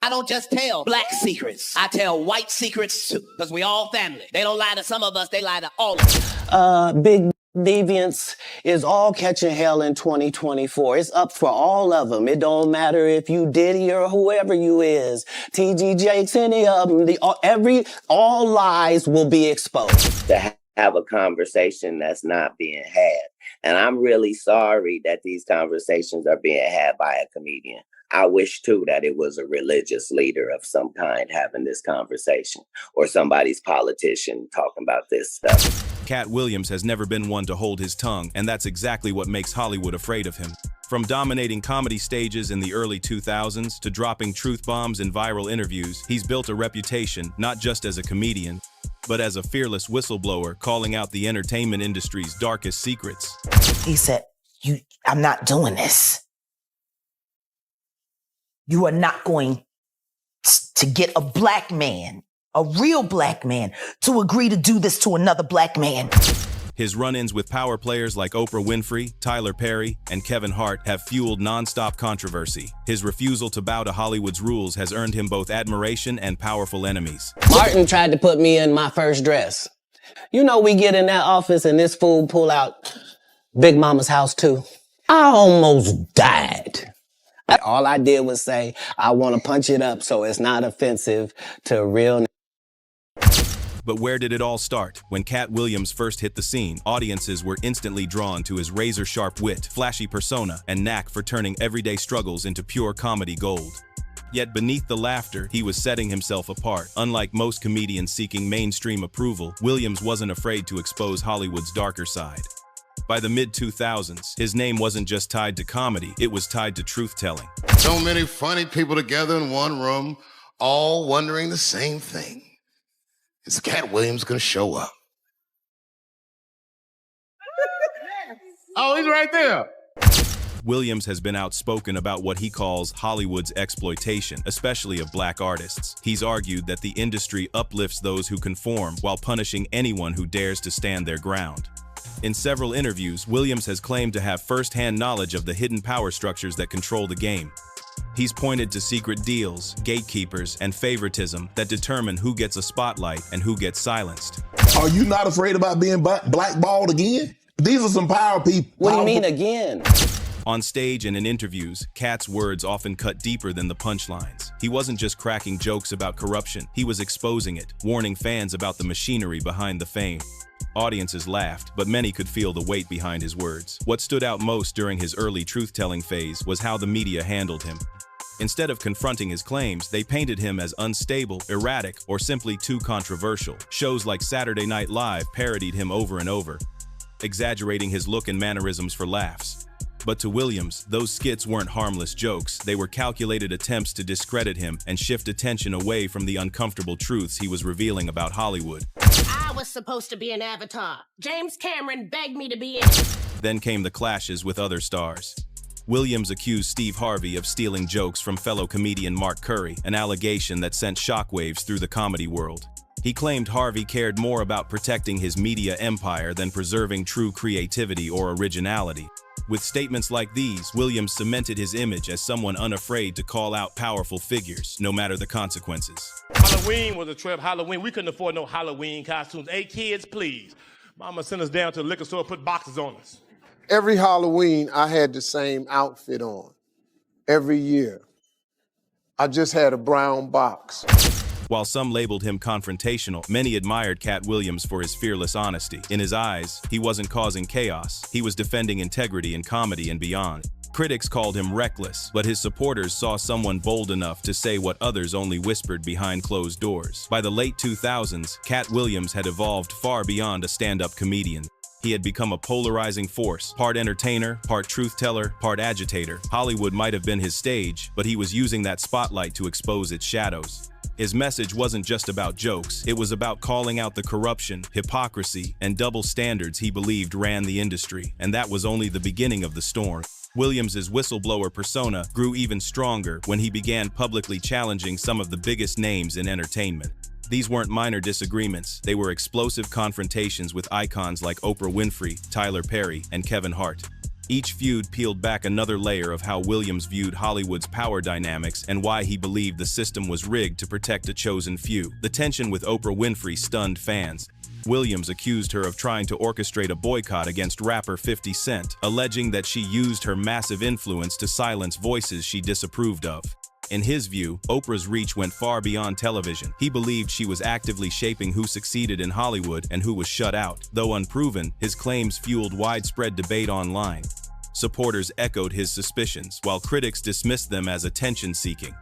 I don't just tell black secrets. I tell white secrets too, because we all family. They don't lie to some of us, they lie to all of us. Big deviance is all catching hell in 2024. It's up for all of them. It don't matter if you Diddy or whoever you is. TG Jakes, any of them. All lies will be exposed. To have a conversation that's not being had. And I'm really sorry that these conversations are being had by a comedian. I wish, too, that it was a religious leader of some kind having this conversation, or somebody's politician talking about this stuff. Katt Williams has never been one to hold his tongue, and that's exactly what makes Hollywood afraid of him. From dominating comedy stages in the early 2000s to dropping truth bombs in viral interviews, he's built a reputation not just as a comedian, but as a fearless whistleblower calling out the entertainment industry's darkest secrets. He said, I'm not doing this. You are not going to get a black man, a real black man, to agree to do this to another black man. His run-ins with power players like Oprah Winfrey, Tyler Perry, and Kevin Hart have fueled non-stop controversy. His refusal to bow to Hollywood's rules has earned him both admiration and powerful enemies. Martin tried to put me in my first dress. You know, we get in that office and this fool pull out Big Mama's house too. I almost died. All I did was say, I want to punch it up so it's not offensive to real. But where did it all start? When Katt Williams first hit the scene, audiences were instantly drawn to his razor-sharp wit, flashy persona, and knack for turning everyday struggles into pure comedy gold. Yet beneath the laughter, he was setting himself apart. Unlike most comedians seeking mainstream approval, Williams wasn't afraid to expose Hollywood's darker side. By the mid-2000s, his name wasn't just tied to comedy, it was tied to truth-telling. So many funny people together in one room, all wondering the same thing. Is Katt Williams gonna show up? Oh, he's right there. Williams has been outspoken about what he calls Hollywood's exploitation, especially of black artists. He's argued that the industry uplifts those who conform while punishing anyone who dares to stand their ground. In several interviews, Williams has claimed to have first-hand knowledge of the hidden power structures that control the game. He's pointed to secret deals, gatekeepers, and favoritism that determine who gets a spotlight and who gets silenced. Are you not afraid about being blackballed again? These are some power people. What do you mean again? On stage and in interviews, Katt's words often cut deeper than the punchlines. He wasn't just cracking jokes about corruption, he was exposing it, warning fans about the machinery behind the fame. Audiences laughed, but many could feel the weight behind his words. What stood out most during his early truth-telling phase was how the media handled him. Instead of confronting his claims, they painted him as unstable, erratic, or simply too controversial. Shows like Saturday Night Live parodied him over and over, exaggerating his look and mannerisms for laughs. But to Williams, those skits weren't harmless jokes, they were calculated attempts to discredit him and shift attention away from the uncomfortable truths he was revealing about Hollywood. I was supposed to be an Avatar. James Cameron begged me to be in it. Then came the clashes with other stars. Williams accused Steve Harvey of stealing jokes from fellow comedian Mark Curry, an allegation that sent shockwaves through the comedy world. He claimed Harvey cared more about protecting his media empire than preserving true creativity or originality. With statements like these, Williams cemented his image as someone unafraid to call out powerful figures, no matter the consequences. Halloween was a trip. Halloween, we couldn't afford no Halloween costumes. Hey, kids, please. Mama sent us down to the liquor store, put boxes on us. Every Halloween, I had the same outfit on. Every year. I just had a brown box. While some labeled him confrontational, many admired Katt Williams for his fearless honesty. In his eyes, he wasn't causing chaos. He was defending integrity in comedy and beyond. Critics called him reckless, but his supporters saw someone bold enough to say what others only whispered behind closed doors. By the late 2000s, Katt Williams had evolved far beyond a stand-up comedian. He had become a polarizing force, part entertainer, part truth-teller, part agitator. Hollywood might have been his stage, but he was using that spotlight to expose its shadows. His message wasn't just about jokes, it was about calling out the corruption, hypocrisy, and double standards he believed ran the industry, and that was only the beginning of the storm. Williams's whistleblower persona grew even stronger when he began publicly challenging some of the biggest names in entertainment. These weren't minor disagreements, they were explosive confrontations with icons like Oprah Winfrey, Tyler Perry, and Kevin Hart. Each feud peeled back another layer of how Williams viewed Hollywood's power dynamics and why he believed the system was rigged to protect a chosen few. The tension with Oprah Winfrey stunned fans. Williams accused her of trying to orchestrate a boycott against rapper 50 Cent, alleging that she used her massive influence to silence voices she disapproved of. In his view, Oprah's reach went far beyond television. He believed she was actively shaping who succeeded in Hollywood and who was shut out. Though unproven, his claims fueled widespread debate online. Supporters echoed his suspicions, while critics dismissed them as attention-seeking.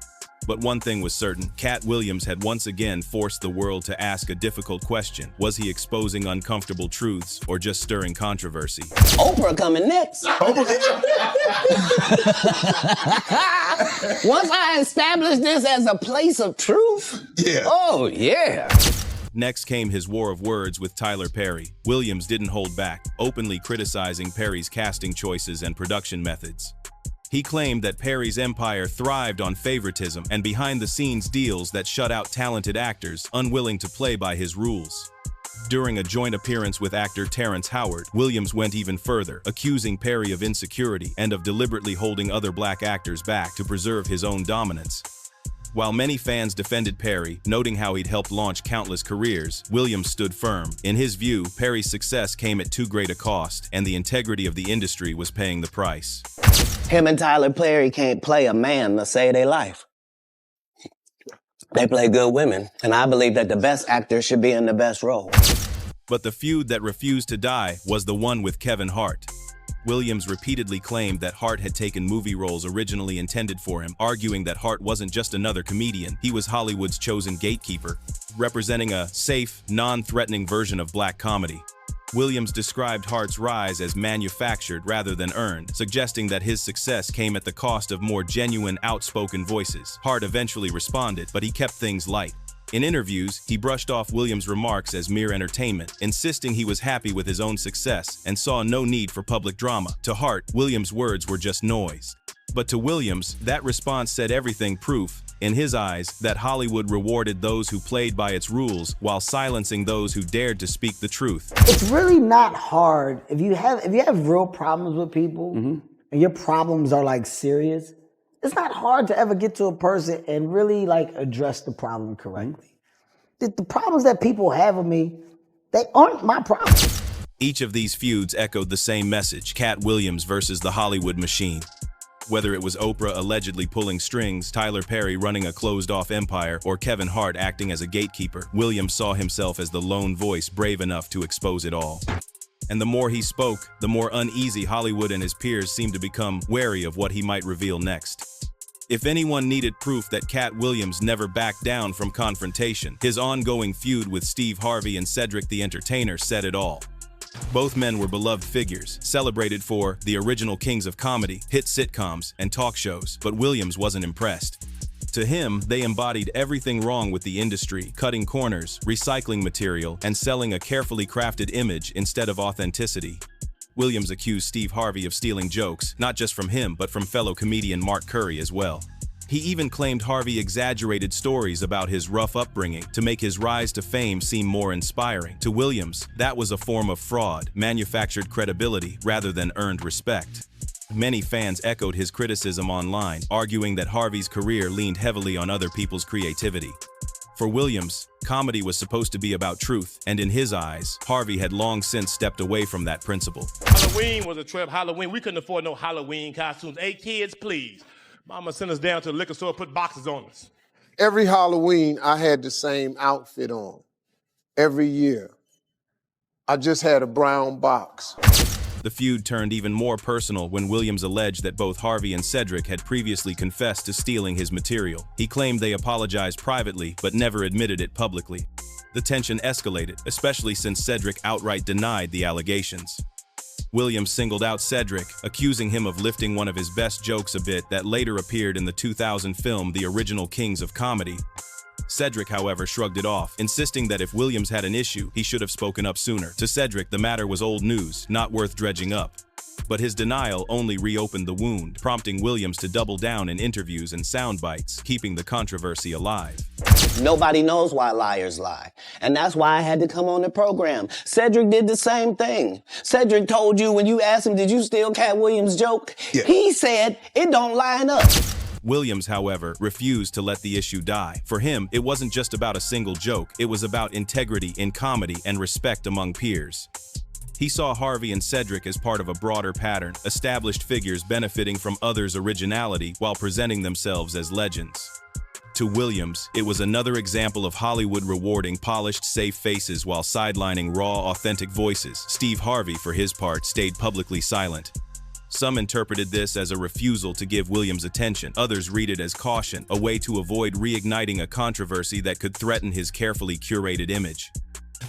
But one thing was certain, Katt Williams had once again forced the world to ask a difficult question. Was he exposing uncomfortable truths or just stirring controversy? Oprah coming next. Once I establish this as a place of truth, oh yeah. Next came his war of words with Tyler Perry. Williams didn't hold back, openly criticizing Perry's casting choices and production methods. He claimed that Perry's empire thrived on favoritism and behind-the-scenes deals that shut out talented actors, unwilling to play by his rules. During a joint appearance with actor Terrence Howard, Williams went even further, accusing Perry of insecurity and of deliberately holding other black actors back to preserve his own dominance. While many fans defended Perry, noting how he'd helped launch countless careers, Williams stood firm. In his view, Perry's success came at too great a cost, and the integrity of the industry was paying the price. Him and Tyler Perry can't play a man to save their life. They play good women, and I believe that the best actor should be in the best role. But the feud that refused to die was the one with Kevin Hart. Williams repeatedly claimed that Hart had taken movie roles originally intended for him, arguing that Hart wasn't just another comedian, he was Hollywood's chosen gatekeeper, representing a safe, non-threatening version of black comedy. Williams described Hart's rise as manufactured rather than earned, suggesting that his success came at the cost of more genuine, outspoken voices. Hart eventually responded, but he kept things light. In interviews, he brushed off Williams' remarks as mere entertainment, insisting he was happy with his own success and saw no need for public drama. To Hart, Williams' words were just noise. But to Williams, that response said everything, proof, in his eyes, that Hollywood rewarded those who played by its rules while silencing those who dared to speak the truth. It's really not hard. If you have real problems with people and your problems are like serious, it's not hard to ever get to a person and really like address the problem correctly. The problems that people have with me, they aren't my problem. Each of these feuds echoed the same message: Katt Williams versus the Hollywood machine. Whether it was Oprah allegedly pulling strings, Tyler Perry running a closed-off empire, or Kevin Hart acting as a gatekeeper, Williams saw himself as the lone voice brave enough to expose it all. And the more he spoke, the more uneasy Hollywood and his peers seemed to become, wary of what he might reveal next. If anyone needed proof that Katt Williams never backed down from confrontation, his ongoing feud with Steve Harvey and Cedric the Entertainer said it all. Both men were beloved figures, celebrated for the original kings of comedy, hit sitcoms, and talk shows, but Williams wasn't impressed. To him, they embodied everything wrong with the industry, cutting corners, recycling material, and selling a carefully crafted image instead of authenticity. Williams accused Steve Harvey of stealing jokes, not just from him, but from fellow comedian Mark Curry as well. He even claimed Harvey exaggerated stories about his rough upbringing to make his rise to fame seem more inspiring. To Williams, that was a form of fraud, manufactured credibility rather than earned respect. Many fans echoed his criticism online, arguing that Harvey's career leaned heavily on other people's creativity. For Williams, comedy was supposed to be about truth, and in his eyes, Harvey had long since stepped away from that principle. Halloween was a trip. Halloween, we couldn't afford no Halloween costumes. Hey, kids, please. Mama sent us down to the liquor store, put boxes on us. Every Halloween, I had the same outfit on. Every year. I just had a brown box. The feud turned even more personal when Williams alleged that both Harvey and Cedric had previously confessed to stealing his material. He claimed they apologized privately, but never admitted it publicly. The tension escalated, especially since Cedric outright denied the allegations. Williams singled out Cedric, accusing him of lifting one of his best jokes a bit that later appeared in the 2000 film The Original Kings of Comedy. Cedric, however, shrugged it off, insisting that if Williams had an issue, he should have spoken up sooner. To Cedric, the matter was old news, not worth dredging up. But his denial only reopened the wound, prompting Williams to double down in interviews and sound bites, keeping the controversy alive. Nobody knows why liars lie. And that's why I had to come on the program. Cedric did the same thing. Cedric told you when you asked him, did you steal Katt Williams' joke? Yeah. He said, it don't line up. Williams, however, refused to let the issue die. For him, it wasn't just about a single joke. It was about integrity in comedy and respect among peers. He saw Harvey and Cedric as part of a broader pattern, established figures benefiting from others' originality while presenting themselves as legends. To Williams, it was another example of Hollywood rewarding polished, safe faces while sidelining raw, authentic voices. Steve Harvey, for his part, stayed publicly silent. Some interpreted this as a refusal to give Williams attention. Others read it as caution, a way to avoid reigniting a controversy that could threaten his carefully curated image.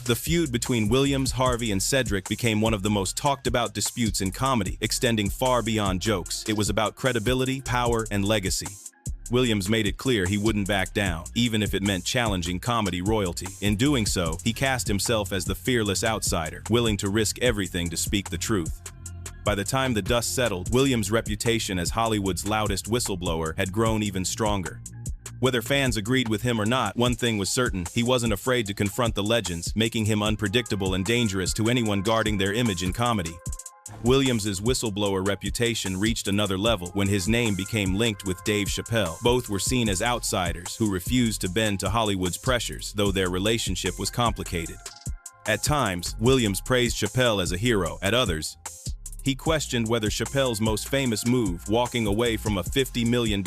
The feud between Williams, Harvey, and Cedric became one of the most talked-about disputes in comedy, extending far beyond jokes. It was about credibility, power, and legacy. Williams made it clear he wouldn't back down, even if it meant challenging comedy royalty. In doing so, he cast himself as the fearless outsider, willing to risk everything to speak the truth. By the time the dust settled, Williams' reputation as Hollywood's loudest whistleblower had grown even stronger. Whether fans agreed with him or not, one thing was certain: he wasn't afraid to confront the legends, making him unpredictable and dangerous to anyone guarding their image in comedy. Williams' whistleblower reputation reached another level when his name became linked with Dave Chappelle. Both were seen as outsiders who refused to bend to Hollywood's pressures, though their relationship was complicated. At times, Williams praised Chappelle as a hero. At others, he questioned whether Chappelle's most famous move, walking away from a $50 million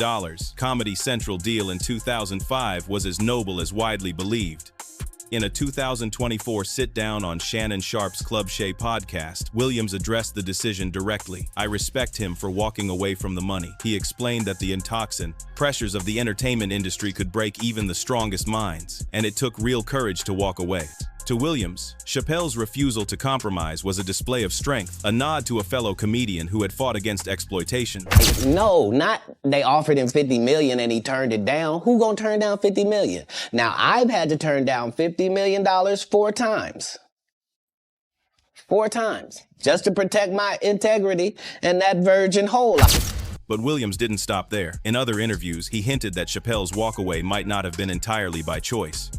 Comedy Central deal in 2005, was as noble as widely believed. In a 2024 sit-down on Shannon Sharpe's Club Shay podcast, Williams addressed the decision directly. "I respect him for walking away from the money." He explained that the intoxicant pressures of the entertainment industry could break even the strongest minds, and it took real courage to walk away. To Williams, Chappelle's refusal to compromise was a display of strength, a nod to a fellow comedian who had fought against exploitation. No, not they offered him $50 million and he turned it down. Who gonna turn down $50 million? Now, I've had to turn down $50 million 4 times. 4 times. Just to protect my integrity and that virgin hole. But Williams didn't stop there. In other interviews, he hinted that Chappelle's walkaway might not have been entirely by choice.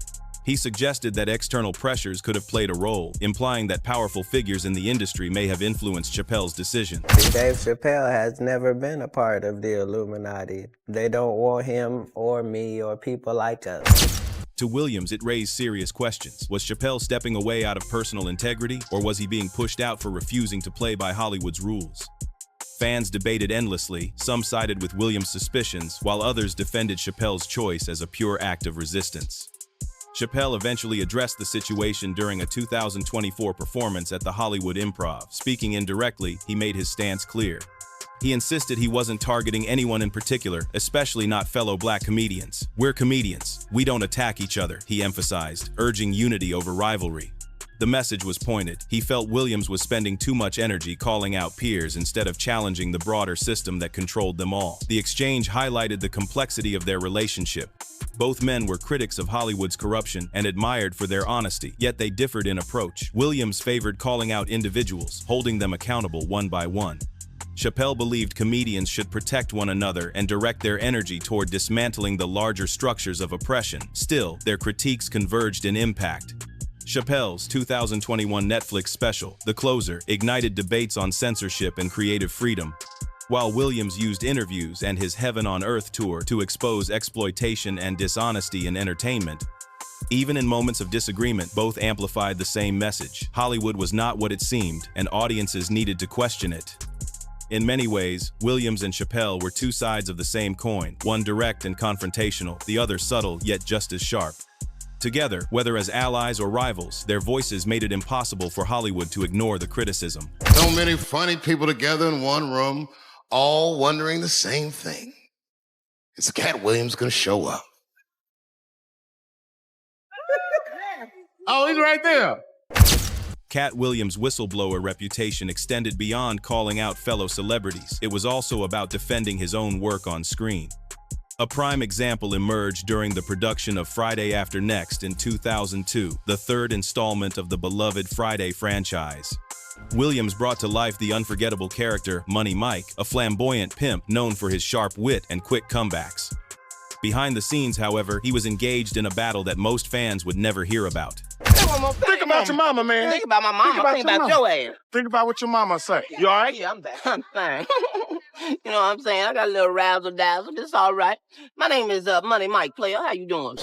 He suggested that external pressures could have played a role, implying that powerful figures in the industry may have influenced Chappelle's decision. Dave Chappelle has never been a part of the Illuminati. They don't want him or me or people like us. To Williams, it raised serious questions. Was Chappelle stepping away out of personal integrity, or was he being pushed out for refusing to play by Hollywood's rules? Fans debated endlessly. Some sided with Williams' suspicions, while others defended Chappelle's choice as a pure act of resistance. Chappelle eventually addressed the situation during a 2024 performance at the Hollywood Improv. Speaking indirectly, he made his stance clear. He insisted he wasn't targeting anyone in particular, especially not fellow black comedians. "We're comedians. We don't attack each other," he emphasized, urging unity over rivalry. The message was pointed. He felt Williams was spending too much energy calling out peers instead of challenging the broader system that controlled them all. The exchange highlighted the complexity of their relationship. Both men were critics of Hollywood's corruption and admired for their honesty, yet they differed in approach. Williams favored calling out individuals, holding them accountable one by one. Chappelle believed comedians should protect one another and direct their energy toward dismantling the larger structures of oppression. Still, their critiques converged in impact. Chappelle's 2021 Netflix special, The Closer, ignited debates on censorship and creative freedom, while Williams used interviews and his Heaven on Earth tour to expose exploitation and dishonesty in entertainment. Even in moments of disagreement, both amplified the same message. Hollywood was not what it seemed, and audiences needed to question it. In many ways, Williams and Chappelle were two sides of the same coin, one direct and confrontational, the other subtle yet just as sharp. Together, whether as allies or rivals, their voices made it impossible for Hollywood to ignore the criticism. So many funny people together in one room, all wondering the same thing. Is Katt Williams gonna show up? Oh, he's right there. Katt Williams' whistleblower reputation extended beyond calling out fellow celebrities. It was also about defending his own work on screen. A prime example emerged during the production of Friday After Next in 2002, the third installment of the beloved Friday franchise. Williams brought to life the unforgettable character, Money Mike, a flamboyant pimp known for his sharp wit and quick comebacks. Behind the scenes, however, he was engaged in a battle that most fans would never hear about. Think about your mama, man. Think about my mama. Think about your ass. Think about what your mama say. You all right? Yeah, I'm back. I'm fine. You know what I'm saying? I got a little razzle-dazzle. It's all right. My name is Money Mike, player. How you doing?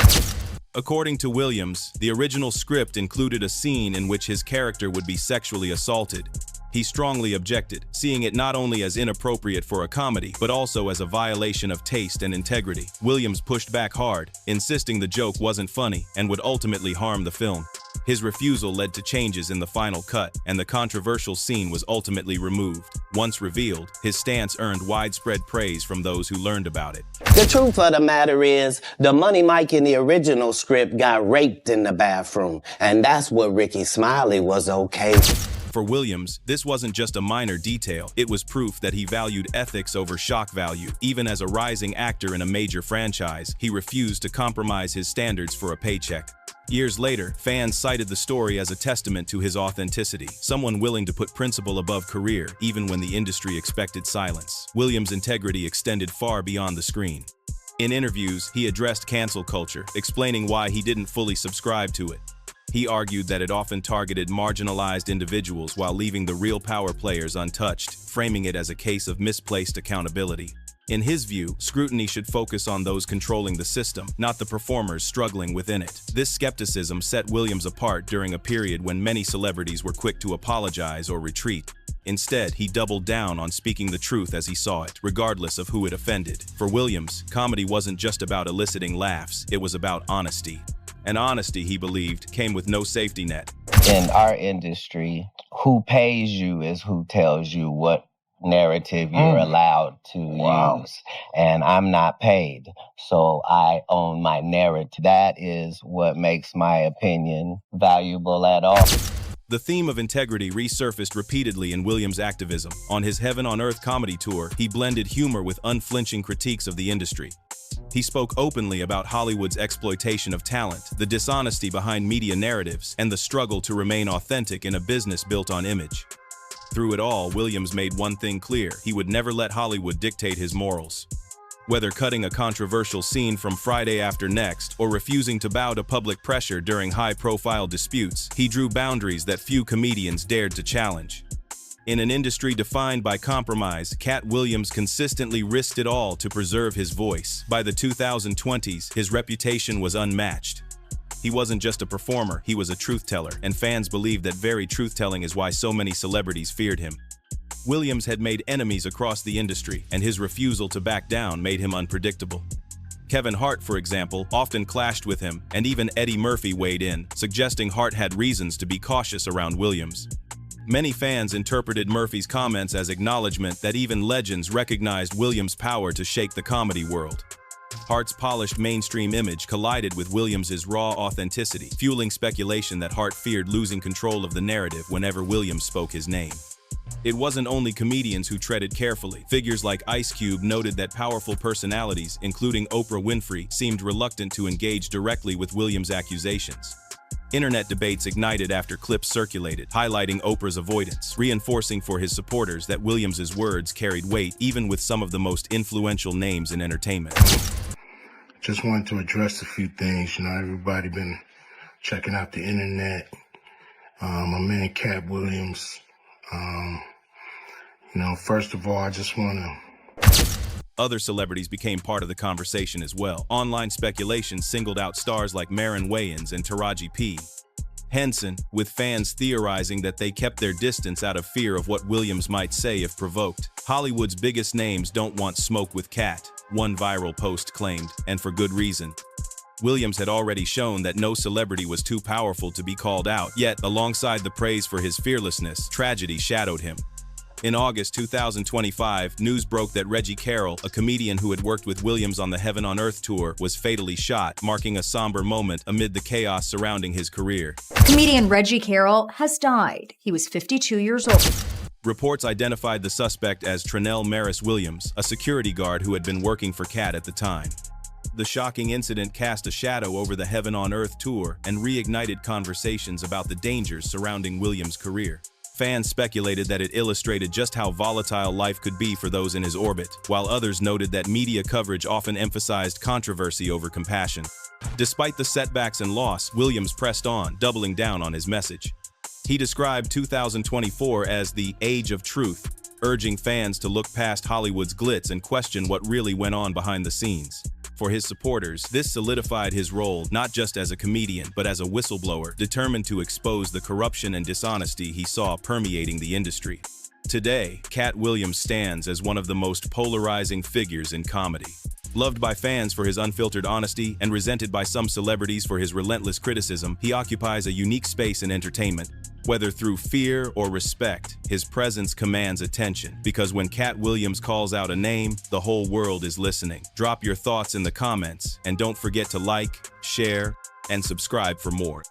According to Williams, the original script included a scene in which his character would be sexually assaulted. He strongly objected, seeing it not only as inappropriate for a comedy, but also as a violation of taste and integrity. Williams pushed back hard, insisting the joke wasn't funny and would ultimately harm the film. His refusal led to changes in the final cut, and the controversial scene was ultimately removed. Once revealed, his stance earned widespread praise from those who learned about it. The truth of the matter is, the Money Mike in the original script got raped in the bathroom, and that's what Ricky Smiley was okay. For Williams, this wasn't just a minor detail, it was proof that he valued ethics over shock value. Even as a rising actor in a major franchise, he refused to compromise his standards for a paycheck. Years later, fans cited the story as a testament to his authenticity, someone willing to put principle above career, even when the industry expected silence. Williams' integrity extended far beyond the screen. In interviews, he addressed cancel culture, explaining why he didn't fully subscribe to it. He argued that it often targeted marginalized individuals while leaving the real power players untouched, framing it as a case of misplaced accountability. In his view, scrutiny should focus on those controlling the system, not the performers struggling within it. This skepticism set Williams apart during a period when many celebrities were quick to apologize or retreat. Instead, he doubled down on speaking the truth as he saw it, regardless of who it offended. For Williams, comedy wasn't just about eliciting laughs, it was about honesty. And honesty, he believed, came with no safety net. In our industry, who pays you is who tells you what narrative you're allowed to use. And I'm not paid, so I own my narrative. That is what makes my opinion valuable at all. The theme of integrity resurfaced repeatedly in Williams' activism. On his Heaven on Earth comedy tour, he blended humor with unflinching critiques of the industry. He spoke openly about Hollywood's exploitation of talent, the dishonesty behind media narratives, and the struggle to remain authentic in a business built on image. Through it all, Williams made one thing clear: he would never let Hollywood dictate his morals. Whether cutting a controversial scene from Friday After Next or refusing to bow to public pressure during high-profile disputes, he drew boundaries that few comedians dared to challenge. In an industry defined by compromise, Katt Williams consistently risked it all to preserve his voice. By the 2020s, his reputation was unmatched. He wasn't just a performer, he was a truth-teller, and fans believed that very truth-telling is why so many celebrities feared him. Williams had made enemies across the industry, and his refusal to back down made him unpredictable. Kevin Hart, for example, often clashed with him, and even Eddie Murphy weighed in, suggesting Hart had reasons to be cautious around Williams. Many fans interpreted Murphy's comments as acknowledgement that even legends recognized Williams' power to shake the comedy world. Hart's polished mainstream image collided with Williams' raw authenticity, fueling speculation that Hart feared losing control of the narrative whenever Williams spoke his name. It wasn't only comedians who treaded carefully. Figures like Ice Cube noted that powerful personalities, including Oprah Winfrey, seemed reluctant to engage directly with Williams' accusations. Internet debates ignited after clips circulated, highlighting Oprah's avoidance, reinforcing for his supporters that Williams' words carried weight even with some of the most influential names in entertainment. Just wanted to address a few things. You know, everybody been checking out the internet. My man Katt Williams. First of all, I just want to... Other celebrities became part of the conversation as well. Online speculation singled out stars like Marin Wayans and Taraji P. Henson, with fans theorizing that they kept their distance out of fear of what Williams might say if provoked. Hollywood's biggest names don't want smoke with Katt, one viral post claimed, and for good reason. Williams had already shown that no celebrity was too powerful to be called out, yet, alongside the praise for his fearlessness, tragedy shadowed him. In August 2025, news broke that Reggie Carroll, a comedian who had worked with Williams on the Heaven on Earth tour, was fatally shot, marking a somber moment amid the chaos surrounding his career. Comedian Reggie Carroll has died. He was 52 years old. Reports identified the suspect as Trinell Maris Williams, a security guard who had been working for Katt at the time. The shocking incident cast a shadow over the Heaven on Earth tour and reignited conversations about the dangers surrounding Williams' career. Fans speculated that it illustrated just how volatile life could be for those in his orbit, while others noted that media coverage often emphasized controversy over compassion. Despite the setbacks and loss, Williams pressed on, doubling down on his message. He described 2024 as the age of truth, urging fans to look past Hollywood's glitz and question what really went on behind the scenes. For his supporters, this solidified his role not just as a comedian, but as a whistleblower, determined to expose the corruption and dishonesty he saw permeating the industry. Today, Katt Williams stands as one of the most polarizing figures in comedy. Loved by fans for his unfiltered honesty and resented by some celebrities for his relentless criticism, he occupies a unique space in entertainment. Whether through fear or respect, his presence commands attention, because when Katt Williams calls out a name, the whole world is listening. Drop your thoughts in the comments, and don't forget to like, share, and subscribe for more.